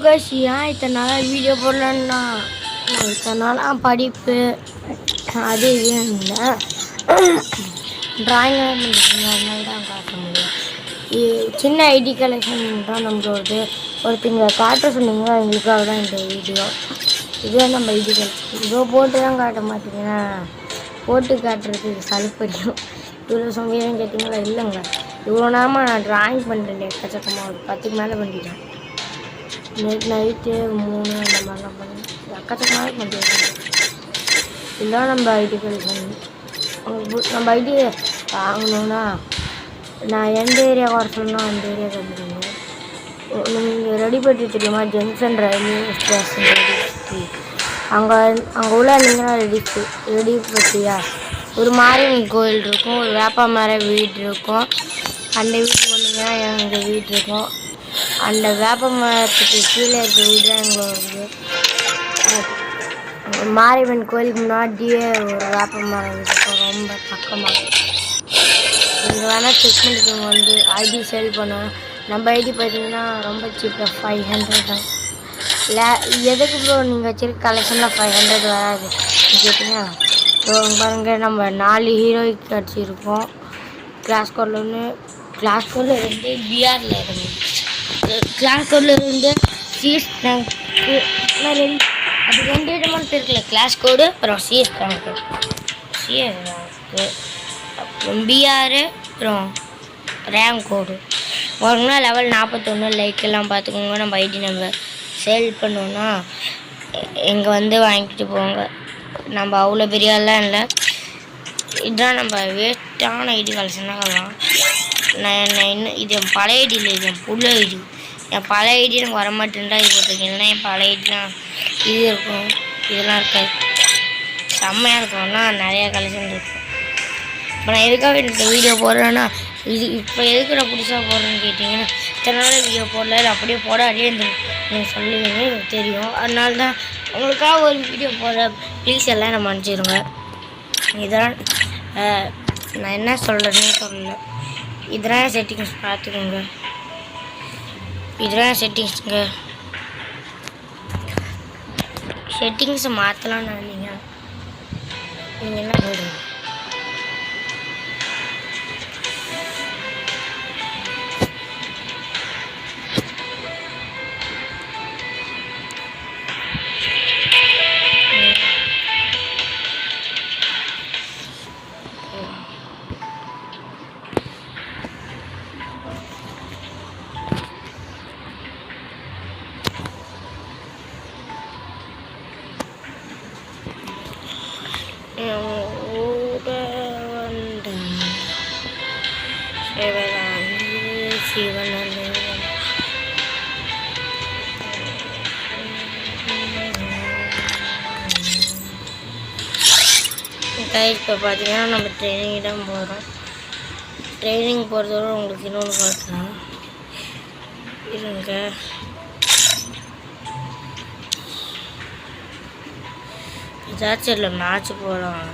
Guys, ஏன் இத்தனை நாள் வீடியோ போடலன்னா இத்தனை நாளாக படிப்பு அது இதுன்னு இல்லை, ட்ராயிங்லாம் பண்ணுறாங்க, அதனால தான் காட்ட முடியும். சின்ன ஐடி கலெக்ஷன் தான் நம்மளோடது. ஒருத்தங்க காட்ட சொன்னீங்களா, எங்களுக்காக தான் இந்த வீடியோ. இதுவே நம்ம ஐடி கலெக்ஷன் இதோ போட்டு தான் காட்ட மாட்டீங்கன்னா போட்டு காட்டுறதுக்கு சலுப்படியும். இவ்வளோ சமயம் கேட்டிங்களா? இல்லைங்க, இவ்வளோ நேரமாக நான் ட்ராயிங் பண்ணுறேன். எக்கச்சக்கமாக ஒரு 10க்கு மேலே பண்ணிட்டேன். நேற்று நைட்டு 3 அந்த மாதிரிலாம் பண்ணி எக்கச்சக்கமாக பண்ணிட்டு இதுதான் நம்ம ஐடி கலெக்ஷன். நம்ம ஐடி வாங்கணுன்னா நான் எந்த ஏரியா வர சொன்னால் அந்த ஏரியா வந்துடுங்க. நீங்கள் ரெடிபட்டி தெரியுமா? Junction railway station ready. அங்கே உள்ள இருந்தீங்கன்னா ரெடிபட்டியா ஒரு மாரியம்மன் கோயில் இருக்கும், ஒரு வேப்ப மர வீடு இருக்கும். அந்த வீட்டுக்கு வந்தீங்கன்னா எங்கள் வீடு இருக்கும். அந்த வேப்ப மரத்துக்கு கீழே இருக்க வீடு தான் எங்களோடது. மாரியம்மன் கோயிலுக்கு முன்னாடியே ஒரு வேப்ப மரம் இருக்கும், ரொம்ப பக்கமாக. நீங்கள் வேணால் செக் பண்ணிக்கோங்க. வந்து ஐடி சேல் பண்ணுவோம். நம்ம ஐடி பார்த்தீங்கன்னா ரொம்ப சீப்பாக 500 தான். இல்லை எதுக்கு ப்ரோ நீங்கள் வச்சிருக்க கலெக்ஷனில் 500 வராது கேட்டிங்கன்னா, ஸோ பாருங்கள், நம்ம 4 ஹீரோய்க்கு கிடச்சிருக்கோம். கிளாஸ் கோடில் 2 பிஆரில் இருந்து கிளாஸ் கோடில் 2 சிஎஸ் ரேங்க்கு. அது 2 இடமான இருக்குல்ல, கிளாஸ் கோடு அப்புறம் சிஎஸ் ரேங்க்கு. அப்புறம் பிஆரு அப்புறம் ரேங்க் கோடு வாங்கினா லெவல் 41 லைக்கெல்லாம் பார்த்துக்கோங்க. நம்ம ஐடி நம்ம சேல் பண்ணோன்னா இங்கே வந்து வாங்கிட்டு போங்க. நம்ம அவ்வளோ பெரிய ஆள்லாம் இல்லை. இதுதான் நம்ம வேஸ்ட்டான ஐடி கலெக்ஷன் தான் சொல்லலாம். நான் இன்னும் இது என் பழைய ஐடி இல்லை, இது என் புது ஐடி. என் பழைய ஐடி எனக்கு வரமாட்டேன்டா இது போட்டிருக்கேன். இல்லைன்னா என் பழைய ஐடிலாம் இது இருக்கும், இதெல்லாம் இருக்காது. செம்மையாக இருக்கும்னா நிறையா கலெக்ஷன் இருக்கும். இப்போ நான் எதுக்காக இந்த வீடியோ போடுறேன்னா, இது இப்போ எதுக்கு நான் புதுசாக போடுறேன்னு கேட்டிங்கன்னா, இத்தனை நாள் வீடியோ போடல, அப்படியே போடாதே நீங்கள் சொல்லுவீங்க, எனக்கு தெரியும். அதனால தான் உங்களுக்காக ஒரு வீடியோ போடுற. ப்ளீஸ் எல்லாம் நம்ம அனுப்பிச்சிடுங்க. இதெல்லாம் நான் என்ன சொல்கிறேன்னு சொல்லலை. இதெல்லாம் செட்டிங்ஸ் பார்த்துக்கோங்க. இதெல்லாம் செட்டிங்ஸுங்க. செட்டிங்ஸை மாற்றலாம் நீங்கள் என்ன சொல்கிறீங்க? இப்போ பார்த்தீங்கன்னா நம்ம ட்ரைனிங் தான் போகிறோம். ட்ரைனிங் போகிறதோட உங்களுக்கு இன்னொன்று பார்க்கலாம் இருங்க. ஏதாச்சும் இல்லை, மேட்ச் போகலாம்.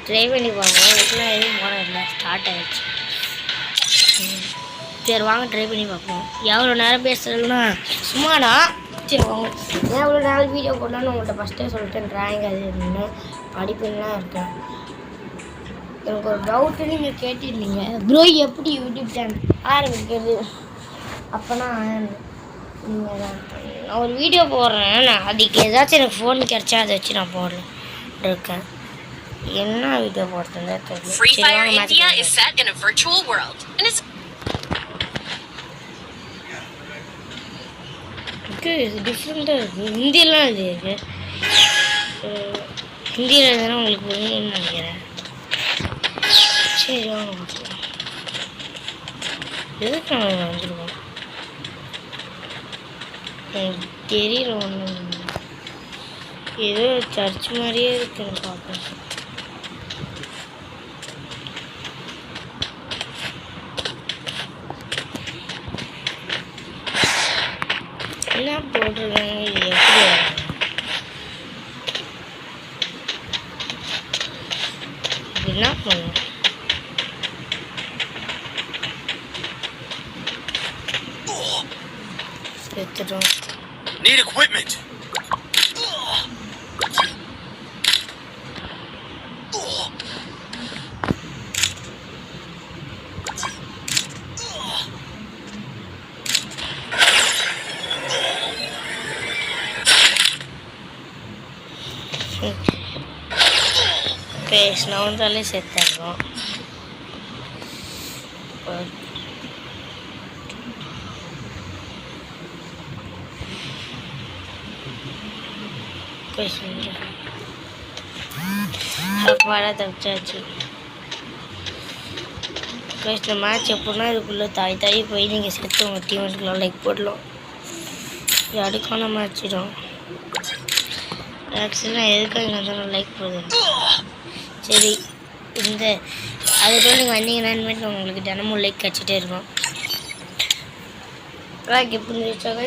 ட்ரை பண்ணி பார்ப்போம். இதுக்கெலாம் எதுவும் போன இல்லை, ஸ்டார்ட் ஆகிடுச்சு. சரி வாங்க ட்ரை பண்ணி பார்ப்போம். எவ்வளோ நேரம் பேசுகிறதுன்னா சும்மாண்ணா. சரி வாங்க, ஏன் எவ்வளோ நேரம் வீடியோ போடலான்னு உங்கள்கிட்ட ஃபஸ்ட்டே சொல்லிட்டேன். ட்ராயிங் அது இருந்துன்னு படிப்புலாம் இருக்கேன். எனக்கு ஒரு டவுட்டு நீங்கள் கேட்டிருந்தீங்க, ப்ரோ எப்படி யூடியூப் சேனல் ஆரம்பிக்கிறது? அப்போனா நீங்கள் நான் ஒரு வீடியோ போடுறேன், நான் அதுக்கு ஏதாச்சும் எனக்கு ஃபோன் கிடச்சா அதை வச்சு நான் போடுறேன் இருக்கேன். என்ன வீடியோ போடுறதுன்னு தெரியல. Free Fire India is set in a virtual world and it's இது டிஃப்ரெண்ட்டாக இருக்குது. ஹிந்தியெல்லாம் இது இருக்குது. ஹிந்தியில் எதுனா உங்களுக்கு புரியும்னு நினைக்கிறேன். சரி வாங்க பார்த்துக்கலாம். எதுக்கு நாங்கள் வந்துடுவோம் எனக்கு தெரியல. ஒன்று ஏதோ சர்ச் மாதிரியே இருக்குன்னு பார்ப்பேன். போட்டிருக்காங்க இது எப்படி வரும்? என்ன பண்ணும் எடுத்துட்டோம். Need equipment. பேசினா வந்தாலே செத்தாங்க. அப்பாடா தப்பிச்சாச்சு. இந்த மேட்ச் எப்படின்னா இதுக்குள்ளே தாய் போய் நீங்கள் செத்து உங்கள் டீமுக்குலாம் லைக் போடலாம். இது அடுக்கான மேட்ச் தான். ஆக்சுவலாக எதுக்காக இங்கே வந்து லைக் போடுறேன். சரி இந்த அதுக்குள்ள நீங்கள் வந்தீங்கன்னா உங்களுக்கு தினமும் லைக் கிடச்சிட்டே இருக்கும். லைக் எப்படி இருந்துச்சாக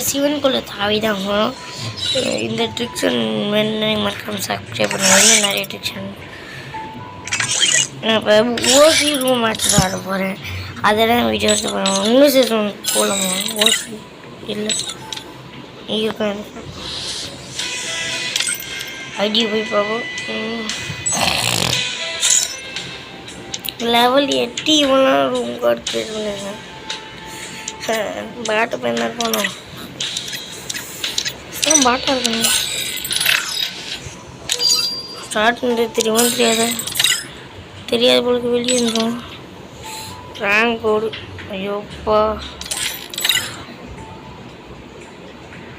சிவனுக்குள்ளே தாவி தான் வரும். இந்த ட்ரிக்ஸ் வேணும் மறக்காம சப்ஸ்கிரைப் பண்ணுங்கள். இன்னும் நிறைய ட்ரிக்ஸ் நான் இப்போ ஓசி ரூம் மேட்ச் தான் ஆட போகிறேன். அதெல்லாம் வீடியோ எடுத்து போகிறோம். இன்னும் சீசன் போகலாமா? ஓசி இல்லை இருக்கும் ஐடி போய் பார்ப்போம். லெவல் 8 இவெல்லாம் ரூம் கார்டு போயிருந்தாங்க. பாட்டு போயிருந்தா போனோம். பாட்டா இருக்குங்க ஸ்டார்ட் பண்ணுறது தெரியாத போலுக்கு வெளியே இருந்தோம். ரேங்க் கோடு ஐயோப்பா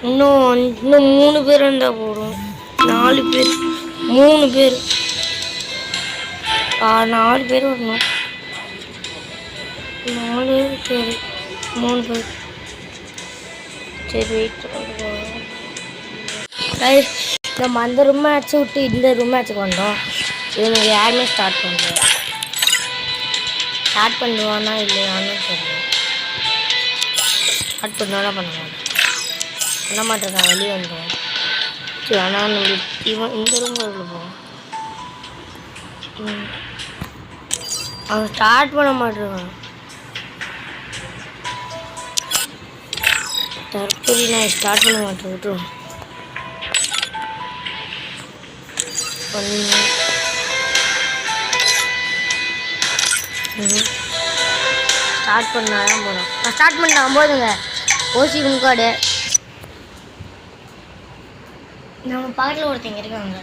இன்னும் 3 பேர் இருந்தால் போடும். 4 பேர் 3 பேர் 4 பேர் வரணும். 4 பேர் 3 பேர். சரி வெயிட் நம்ம அந்த ரூம் மேட்ச் விட்டு இந்த ரூம் மேட்ச்சுக்கு வந்தோம். இவனுக்கு யாருமே ஸ்டார்ட் பண்ணுவானா இல்லையான்னு தெரியல. ஸ்டார்ட் பண்ணுவானா பண்ண மாட்டேன் வெளியே வந்தோம். சரி ஆனால் நம்மளுக்கு இவன் இந்த ரூம் போவோம். அவன் ஸ்டார்ட் பண்ண மாட்டேறான். தற்போது நான் ஸ்டார்ட் பண்ண மாட்டேன் விட்டுருவோம். ஸ்டார்ட் பண்ணாதான் போதும். நான் ஸ்டார்ட் பண்ணால் போதுங்க. ஓசி ரூம் கார்டு நம்ம பக்கத்தில் ஒருத்தங்க இருக்காங்க.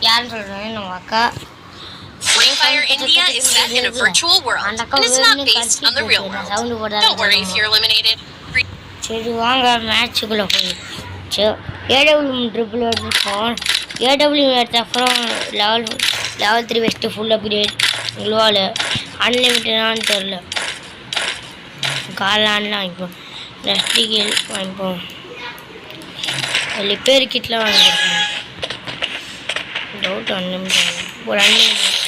யாருன்னு சொல்கிறேன் நம்ம அக்கா. Free Fire India is set in a virtual world and it's not based on the real world. Don't worry if you're eliminated. சரி வாங்க மேட்சுக்குள்ளே போயிடுச்சு. ஏடபிள்யூ ட்ரிபிள் எடுத்துருக்கோம். ஏடபிள்யூ எடுத்த அப்புறம் லெவல் 3 வெஸ்ட்டு ஃபுல் அப்கிரேட் குளோவால் அன்லிமிட்டடான்னு தெரில. காலான்லாம் வாங்கிப்போம். ரெஸ்டி கீழ் வாங்கிப்போம். ரிப்பேர் கிட்லாம் வாங்கிப்போம். டவுட் அன்லிமிட்டட் ஒரு அன்லிமிட்டட்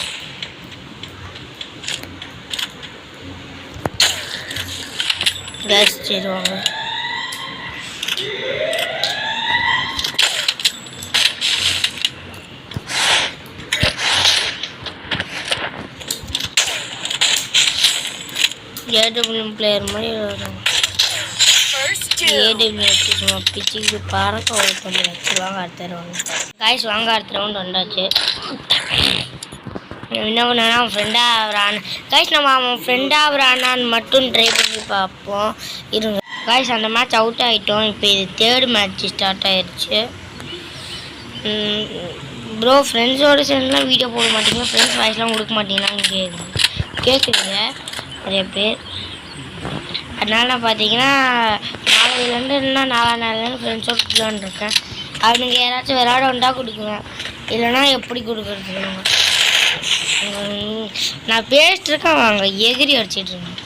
கேஸ் செய்வாங்க. ஏடபிள்யூ பிளேயர் மாதிரி வரும். ஏடபிள்யூ சும்மா பிச்சுக்கு பறக்க கொஞ்சம் வச்சுருவாங்க. அடுத்த ரவுண்ட் காய்ஸ் வாங்க. அடுத்த ரவுண்ட் வந்தாச்சு. என்ன பண்ணா அவன் ஃப்ரெண்டாக ஆகிறான். காய்ஸ் நம்ம அவன் ஃப்ரெண்டாக ஆகிறானான்னு மட்டும் ட்ரை பண்ணி பார்ப்போம் இருங்க. காய்ஸ் அந்த மேட்ச் அவுட் ஆகிட்டோம். இப்போ இது 3rd மேட்ச் ஸ்டார்ட் ஆகிடுச்சு. ப்ரோ ஃப்ரெண்ட்ஸோடு சேர்ந்துலாம் வீடியோ போட மாட்டீங்க, ஃப்ரெண்ட்ஸ் வாய்ஸ்லாம் கொடுக்க மாட்டீங்களான்னு கேட்குறீங்க நிறைய பேர். அதனால் பார்த்தீங்கன்னா 4 இல்லைன்னா 4 நாள்லேருந்து ஃப்ரெண்ட்ஸோடு விளாண்டுருக்கேன். அவனுங்க யாராச்சும் விளாட வந்தா கொடுக்குவேன், இல்லைன்னா எப்படி கொடுக்குறது. நான் பேசிட்டுருக்கேன் வாங்க எகிரி அடிச்சிட்ருக்கேன்.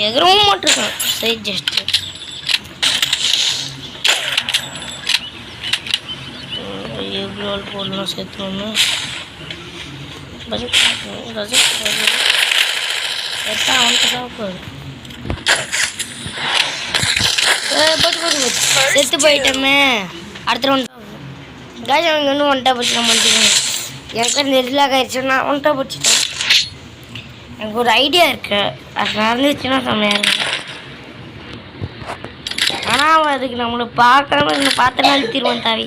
எகிறவும் மாட்டிருக்கேன். சரி ஜஸ்ட்டு க்ளோல் போடலாம் சேர்த்து ஒன்று அவனுக்கு சாப்பிடு செத்து போயிட்டோமே அடுத்த ரவுண்ட் காய்ச்சி அவங்க இன்னும் ஒன்ட்டா பிடிச்சி நம்ம வந்துக்கணும் எனக்கு நெருலாக ஆயிடுச்சுன்னா ஒன்ட்டா பிடிச்சிட்டேன் எனக்கு ஒரு ஐடியா இருக்கு அது நடந்துச்சுன்னா செம்மையாக இருக்கு ஆனால் அவன் அதுக்கு நம்மளை பார்க்காம இன்னும் பார்த்தனா அழுத்திடுவான் தாவி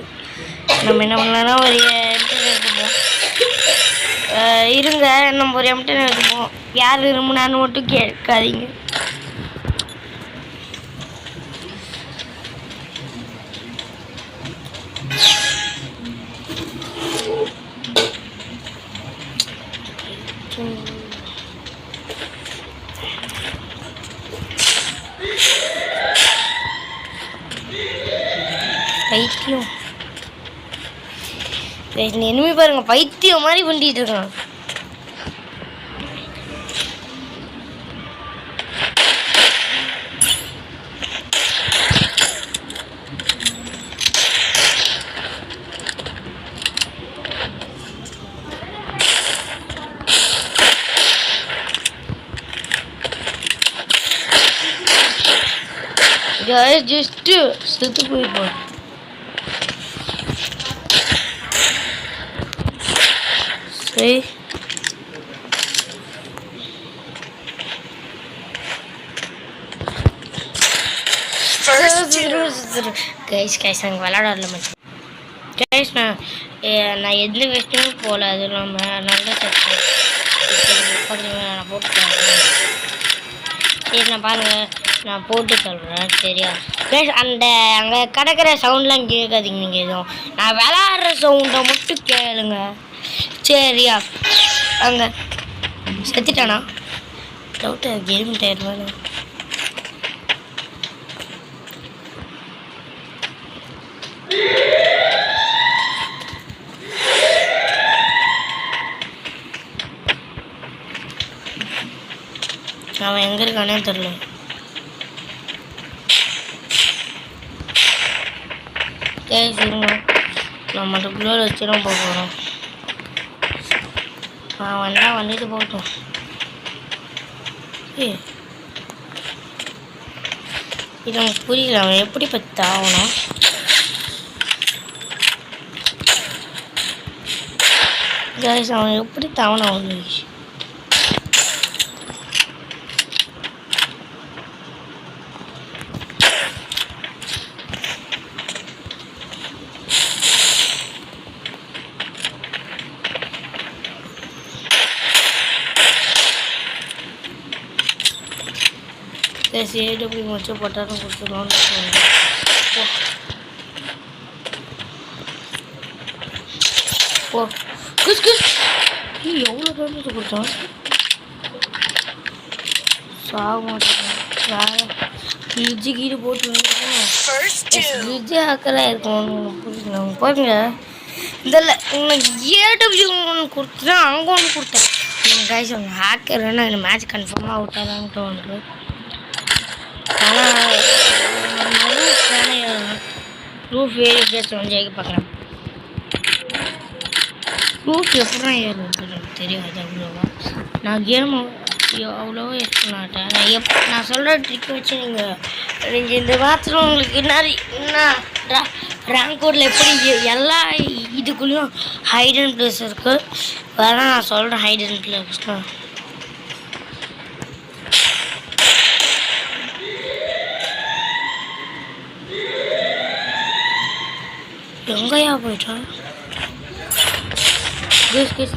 நம்ம என்ன பண்ணலாம்னா ஒரு எம்டன் எடுத்துப்போம் இருங்க நம்ம ஒரு எம்டன் எடுத்துப்போம் யார் விரும்பினான்னு மட்டும் கேட்காதீங்க பைத்தியம் எனிமே பாருங்க பைத்தியம் மாதிரி பண்ணிட்டு இருக்கான் ஜஸ்ட் செத்து போயிருப்போம் சரி கைஸ் அங்கே விளாட வரல மச்சான் கைஸ் நான் எந்த வேஸ்ட்டுமே போகல அது இல்லாமல் நல்லா சரி நான் போட்டுட்டேன் சரி நான் பாருங்கள் நான் போட்டு சொல்கிறேன் சரியா கைஸ் அந்த அங்கே கிடக்கிற சவுண்ட்லாம் கேட்காதீங்க நீங்கள் எதுவும் நான் விளாட்ற சவுண்டை மட்டும் கேளுங்க சரியா அங்கே செத்துட்டானா டவுட்டு கேம் டயர் மேலே அவன் எங்கே இருக்கானே தெரில கேட்குங்க நான் மட்டும் க்ளோவில் வச்சு தான் போக போகிறோம் அவன் வந்துட்டு போகட்டும் இது அவனுக்கு புரியல அவன் எப்படி பற்றி தாவணும் அவன் எப்படி தாவணும் அவனுக்கு ஏடபிள்யூ மட்டும் பட்டாரம் கொடுத்துருவான்னு ஓ குஸ் குஸ் எவ்வளோ டேமேஜ் கொடுத்தான் சாக மாட்டேன் ஃப்ரிட்ஜு கீழே போட்டு ஃப்ரிட்ஜு ஹேக்கராக இருக்கும் புரியுது பாருங்க இதில் உனக்கு ஏடபிள்யூ ஒன்று கொடுத்துட்டா அங்கே ஒன்று கொடுத்தேன் கைஸ் அவங்க ஹேக்கர் வேணா இந்த மேட்ச் கன்ஃபார்மாக அவுட்டாதான்னு தோணுது ஆனால் ப்ரூஃப் ஏறி எப்படியாச்சும் ஜெயிக்க பார்க்குறேன் ப்ரூஃப் எப்படிலாம் ஏறும் எனக்கு தெரியாது அவ்வளோவா நான் கேம் அவ்வளோவா யூஸ் பண்ண மாட்டேன் நான் சொல்கிற ட்ரிக் வச்சு நீங்கள் இந்த வாரத்தில் உங்களுக்கு என்ன ரேங்க் கோடில் எப்படி எல்லா இதுக்குள்ளேயும் ஹைடன் பிளேஸ் இருக்குது அதனால் நான் சொல்கிறேன் ஹைடன் பிளேஸ் எங்கேயா போயிட்டான்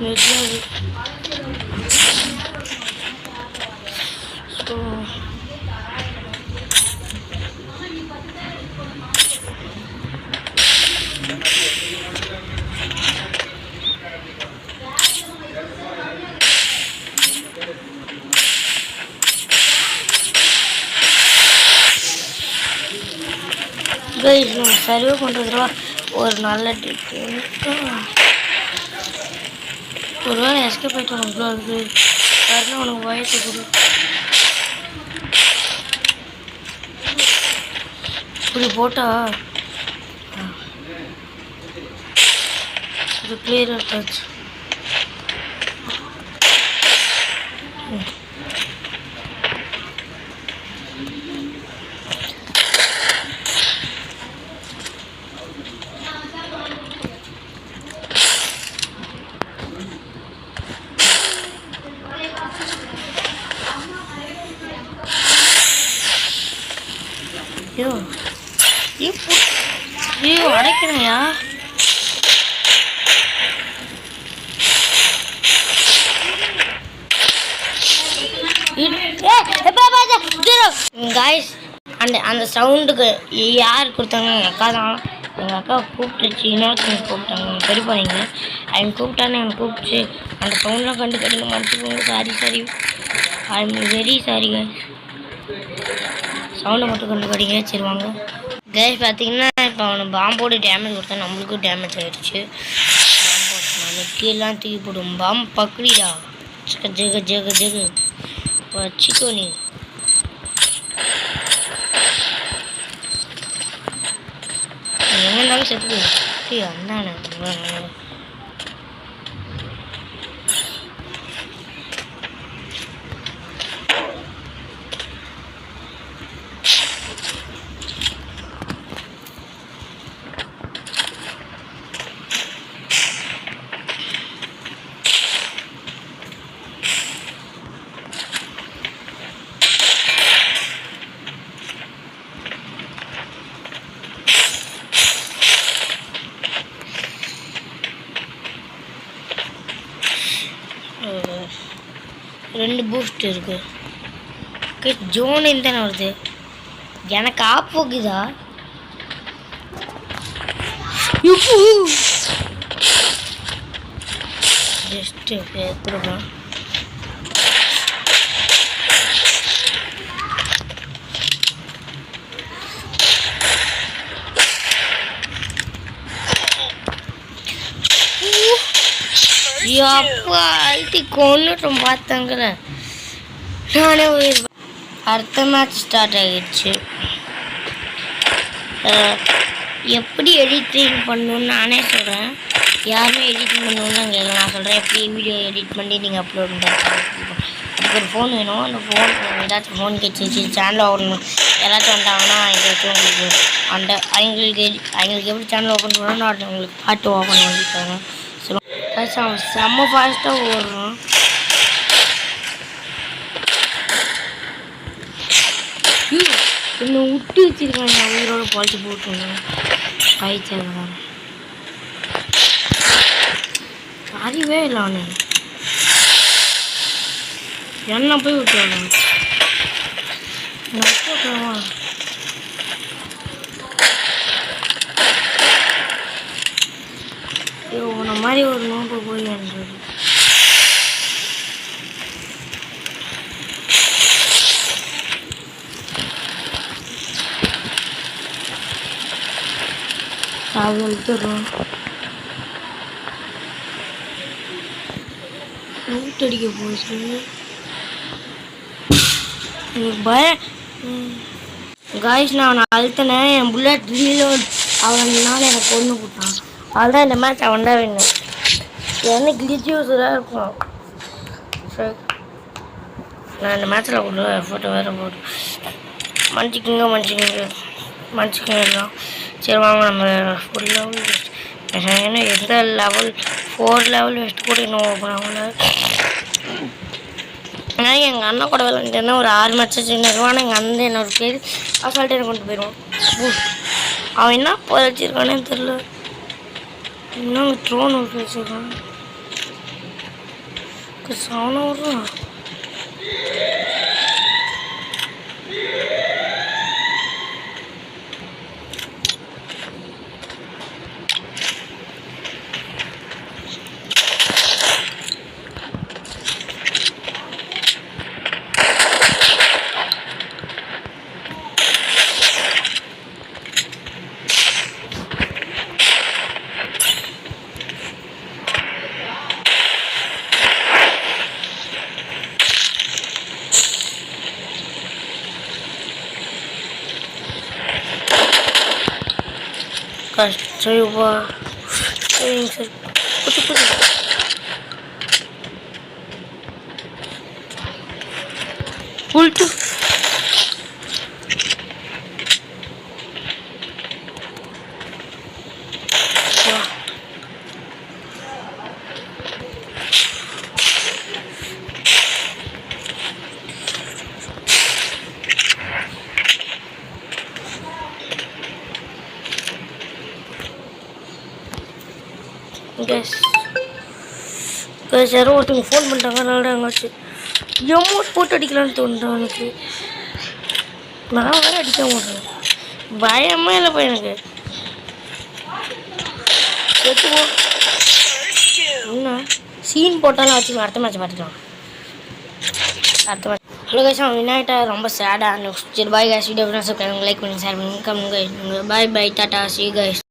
நெட்லாது ஸோ சர்வே பண்ணுறதுவா ஒரு நல்ல ட்ரிக்கு ஒரு வேளை எஸ்கே போயிட்டு உனக்கு இருக்குது யாருன்னா உனக்கு வயசு கொடு இப்படி போட்டா இது கிளியராக டச். ஐயோ ஐயோ அடைக்கணையா? காய்ஸ் அந்த சவுண்டுக்கு யார் கொடுத்தாங்க? எங்கள் அக்கா தான். எங்கள் அக்கா கூப்பிட்டுச்சு, இன்னொருத்தவங்க கூப்பிட்டாங்க, பெரியப்பாங்க. அவங்க கூப்பிட்டான்னு எனக்கு கூப்பிட்டு அந்த சவுண்டெலாம் கண்டு கட்டிங்க மறைச்சிக்கோங்க. Sorry I am very sorry guys. சவுண்டை மட்டும் கண்டு கட்டிங்க. சரி வாங்க கைஸ். பார்த்தீங்கன்னா இப்போ அவனுக்கு பாம்போடு டேமேஜ் கொடுத்தா நம்மளுக்கும் டேமேஜ் ஆகிடுச்சு. பாம்பு போட்டுனால கீழெலாம் தூக்கி போடும். பாம்பு பக்கடிடா. ஜெக ஜெக ஜெகு வச்சுக்கோ. நீ எங்கே இருந்தாலும் செத்து அந்தானே. ரெண்டு பூஸ்ட் இருக்கு. ஜோன் தானே வருது. எனக்கு ஆப் போகுதா? ஜஸ்ட் எடுத்துருக்கோம். அப்பா அழுத்தி கொண்டுட்டோம் பார்த்தாங்கள. நானே உயிர். அடுத்த மேட்ச் ஸ்டார்ட் ஆகிடுச்சு. எப்படி எடிட்டிங் பண்ணணுன்னு நானே சொல்கிறேன். யாருமே எடிட்டிங் பண்ணணுன்னு கேட்கல. நான் சொல்கிறேன் எப்படி வீடியோ எடிட் பண்ணி நீங்கள் அப்லோட் பண்ணுறது. அதுக்கு ஒரு ஃபோன் வேணும். அந்த ஃபோன் ஏதாச்சும் ஃபோன் கிடச்சிச்சு சேனல் ஓப்பன் யாராச்சும் வந்தாங்கன்னா எதாச்சும் உங்களுக்கு அந்த அவங்களுக்கு எப்படி சேனல் ஓப்பன் பண்ணணும்னு அவங்களுக்கு பாட்டு ஓப்பன் பண்ணிட்டாங்க. செம்ம ஃபாஸ்ட்டாக ஓடுறோம். என்னை விட்டு வச்சிருக்காங்க. நான் உயிரோட பொழைச்சி போட்டுருந்தேன். காய்ச்சல் அறிவே இல்லை. அவனு என்ன போய் விட்டுருவாங்க. விட்டுருவா. உன்ன மாதிரி ஒரு நோம்பு போய் என்றது. விட்டுறோம். அடிக்க போச்சு. எனக்கு பயம். காய்ஸ் நான் அவனை அழுத்தினேன். என் புல்லட் ரீலோட் அவனால எனக்கு கொண்டு போட்டான். அதுதான் இந்த மேட்ச் அவன் தான் வேணும். என்ன கிளிச்சியூஸாக இருக்கும். சரி நான் இந்த மேட்ச்சில் கொண்டு ஃபோட்டோ வேறு போட்டு மன்னிச்சிக்கிங்க எல்லாம். சரி வாங்க நம்ம ஃபுல் லெவல் ஏன்னா எந்த லெவல் 4 லெவல் வெஸ்ட் கூட இன்னும் ஓப்பன் ஆகல. ஏன்னா எங்கள் அண்ணன் கூட விளையாண்டுன்னா ஒரு 6 மேட்ச் சின்னருவான். எங்கள் அண்ணன் என்னோட பேர் அசால்ட்டு எனக்கு கொண்டு போயிடுவான். அவன் என்ன வச்சிருக்கானே தெரில. இன்னும் ட்ரோன் ஒரு வச்சுருக்கான். சவுன வரும். Guys, show you what. உள்ட்டு யாரோ ஒருத்தவங்க ஃபோன் பண்ணிட்டாங்க. அதனால எங்காச்சு எமௌண்ட் போட்டு அடிக்கலான்னு தோணுது எனக்கு. நான் வேற அடிக்க மாட்டேன், பயமே இல்லைப்பா எனக்கு. என்ன சீன் போட்டாலும் வச்சுக்கோங்க, அடுத்த மேட்ச் பார்த்துக்கலாம். அடுத்த மேட்ச் ஹலோ கைஸ், அவன் வினாயிட்டா ரொம்ப சேடாக. சரி பாய் கைஸ், வீடியோ லைக் பண்ணி ஷேர் பண்ணி comment guys. Bye bye, tata, see you guys.